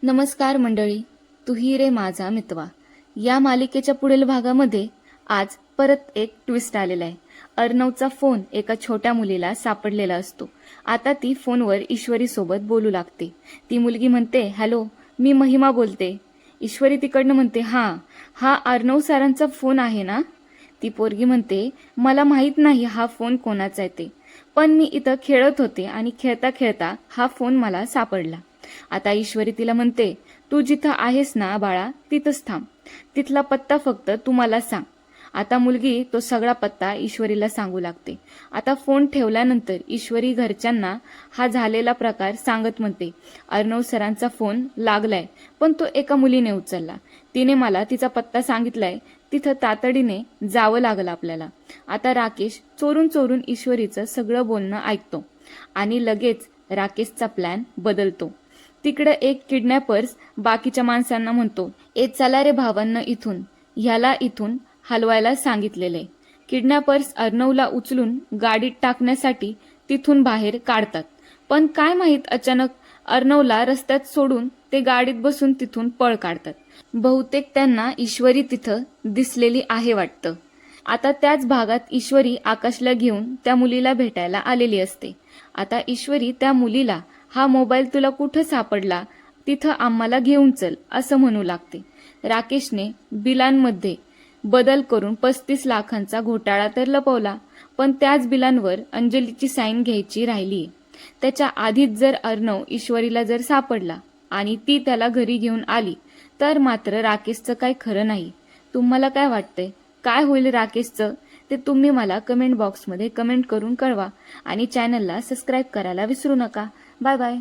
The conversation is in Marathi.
नमस्कार मंडळी, तुही रे माझा मितवा या मालिकेच्या पुढील भागामध्ये आज परत एक ट्विस्ट आलेला आहे। अर्णवचा फोन एका छोट्या मुलीला सापडलेला असतो। आता ती फोनवर ईश्वरी सोबत बोलू लागते। ती मुलगी म्हणते, हॅलो, मी महिमा बोलते। ईश्वरी तिकडनं म्हणते, हा अर्णव सरांचा फोन आहे ना? ती पोरगी म्हणते, मला माहित नाही हा फोन कोणाचा आहे ते, पण मी इथं खेळत होते आणि खेळता खेळता हा फोन मला सापडला। आता ईश्वरी तिला म्हणते, तू जिथं आहेस ना बाळा, तिथंच थांब, तिथला पत्ता फक्त तू मला सांग। आता मुलगी तो सगळा पत्ता ईश्वरीला सांगू लागते। आता फोन ठेवल्यानंतर ईश्वरी घरच्यांना हा झालेला प्रकार सांगत म्हणते, अर्णव सरांचा फोन लागलाय, पण तो एका मुलीने उचलला। तिने मला तिचा पत्ता सांगितलाय, तिथं तातडीने जावं लागलं आपल्याला। आता राकेश चोरून चोरून ईश्वरीचं सगळं बोलणं ऐकतो आणि लगेच राकेशचा प्लॅन बदलतो। तिकडे एक किडनॅपर्स बाकीच्या माणसांना म्हणतो, चला रे भावांना, ह्याला इथून हलवायला सांगितलेले। किडनॅपर्स अर्णवला उचलून गाडीत टाकण्यासाठी तिथून बाहेर काढतात, पण काय माहित अचानक अर्णवला रस्त्यात सोडून ते गाडीत बसून तिथून पळ काढतात। बहुतेक त्यांना ईश्वरी तिथं दिसलेली आहे वाटतं। आता त्याच भागात ईश्वरी आकाशला घेऊन त्या मुलीला भेटायला आलेली असते। आता ईश्वरी त्या मुलीला, हा मोबाईल तुला कुठं सापडला, तिथं आम्हाला घेऊन चल असं म्हणू लागते। राकेशने बिलांमध्ये बदल करून 35 लाखांचा घोटाळा तर लपवला, पण त्याच बिलांवर अंजलीची साईन घ्यायची राहिलीये। त्याच्या आधीच जर अर्णव ईश्वरीला जर सापडला आणि ती त्याला घरी घेऊन आली तर मात्र राकेशचं काय खरं नाही। तुम्हाला काय वाटतंय, काय होईल राकेशचं ते तुम्ही मला कमेंट बॉक्समध्ये कमेंट करून कळवा आणि चॅनलला सबस्क्राईब करायला विसरू नका। Bye bye.